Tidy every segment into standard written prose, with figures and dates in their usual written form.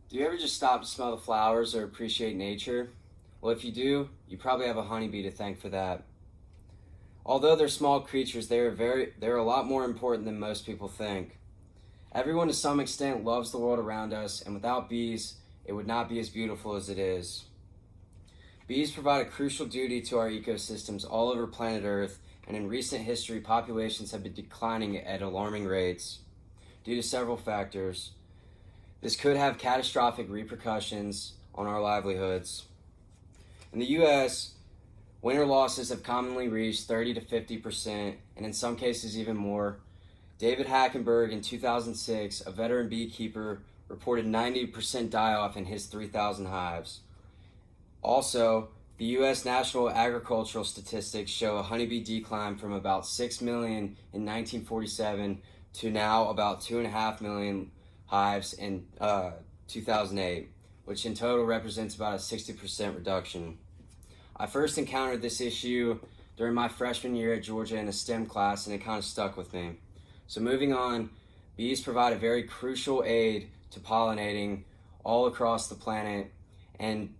Do you ever just stop to smell the flowers or appreciate nature? Well, if you do, you probably have a honeybee to thank for that. Although they're small creatures, they're a lot more important than most people think. Everyone to some extent loves the world around us, and without bees, it would not be as beautiful as it is. Bees provide a crucial duty to our ecosystems all over planet Earth, and in recent history, populations have been declining at alarming rates due to several factors. This could have catastrophic repercussions on our livelihoods. In the US, winter losses have commonly reached 30 to 50%, and in some cases even more. David Hackenberg in 2006, a veteran beekeeper, reported 90% die-off in his 3,000 hives. Also, the U.S. National Agricultural Statistics show a honeybee decline from about 6 million in 1947 to now about 2.5 million hives in 2008, which in total represents about a 60% reduction. I first encountered this issue during my freshman year at Georgia in a STEM class, and it kind of stuck with me. So moving on, bees provide a very crucial aid to pollinating all across the planet, and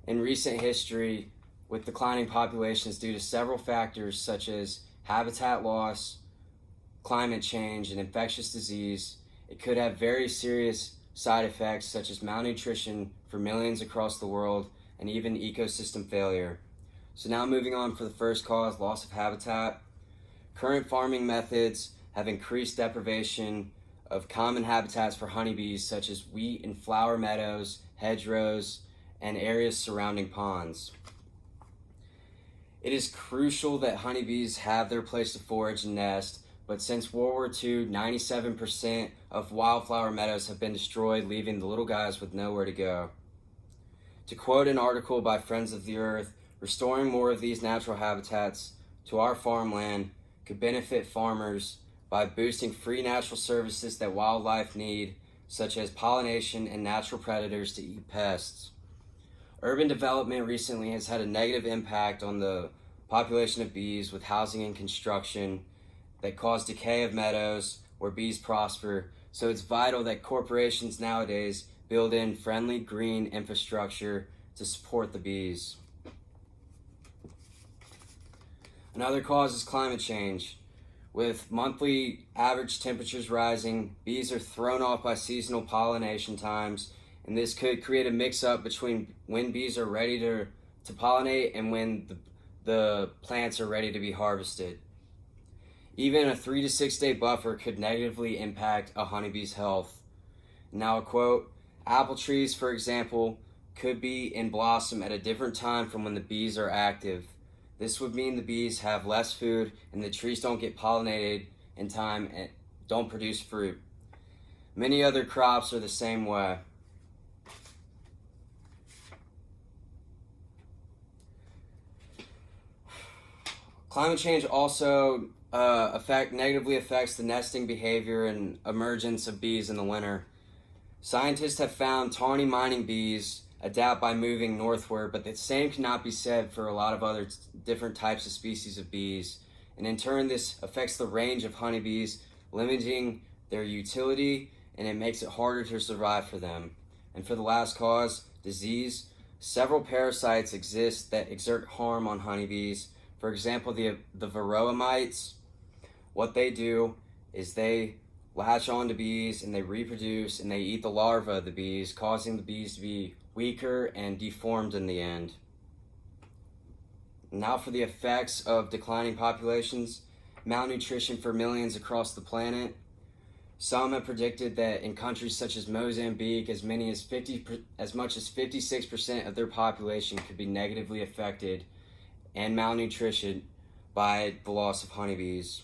in recent history, with declining populations due to several factors such as habitat loss, climate change, and infectious disease, it could have very serious side effects such as malnutrition for millions across the world and even ecosystem failure. So now moving on for the first cause, loss of habitat. Current farming methods have increased deprivation of common habitats for honeybees such as wheat and flower meadows, hedgerows, and areas surrounding ponds. It is crucial that honeybees have their place to forage and nest, but since World War II, 97% of wildflower meadows have been destroyed, leaving the little guys with nowhere to go. To quote an article by Friends of the Earth, restoring more of these natural habitats to our farmland could benefit farmers by boosting free natural services that wildlife need, such as pollination and natural predators to eat pests. Urban development recently has had a negative impact on the population of bees with housing and construction that cause decay of meadows where bees prosper, so it's vital that corporations nowadays build in friendly green infrastructure to support the bees. Another cause is climate change. With monthly average temperatures rising, bees are thrown off by seasonal pollination times, and this could create a mix-up between when bees are ready to pollinate and when the plants are ready to be harvested. Even a 3 to 6 day buffer could negatively impact a honeybee's health. Now a quote, apple trees, for example, could be in blossom at a different time from when the bees are active. This would mean the bees have less food and the trees don't get pollinated in time and don't produce fruit. Many other crops are the same way. Climate change also negatively affects the nesting behavior and emergence of bees in the winter. Scientists have found tawny mining bees adapt by moving northward, but the same cannot be said for a lot of other different types of species of bees. And in turn, this affects the range of honeybees, limiting their utility, and it makes it harder to survive for them. And for the last cause, disease, several parasites exist that exert harm on honeybees. For example, the varroa mites, what they do is they latch onto bees and they reproduce and they eat the larvae of the bees, causing the bees to be weaker and deformed in the end. Now for the effects of declining populations, malnutrition for millions across the planet. Some have predicted that in countries such as Mozambique, as much as 56% of their population could be negatively affected and malnutrition by the loss of honeybees.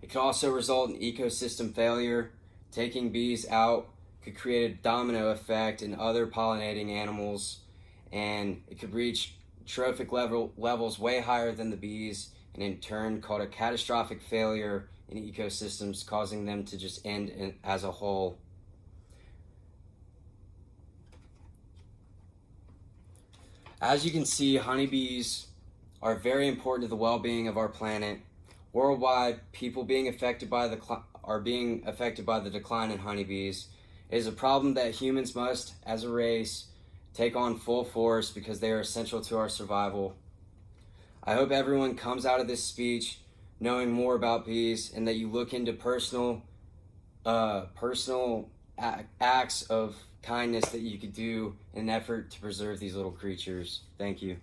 It could also result in ecosystem failure. Taking bees out could create a domino effect in other pollinating animals, and it could reach trophic levels way higher than the bees, and in turn cause a catastrophic failure in ecosystems, causing them to just end as a whole. As you can see, honeybees are very important to the well-being of our planet. Worldwide, people are being affected by the decline in honeybees. It is a problem that humans must, as a race, take on full force because they are essential to our survival. I hope everyone comes out of this speech knowing more about bees, and that you look into personal acts of kindness that you could do in an effort to preserve these little creatures. Thank you.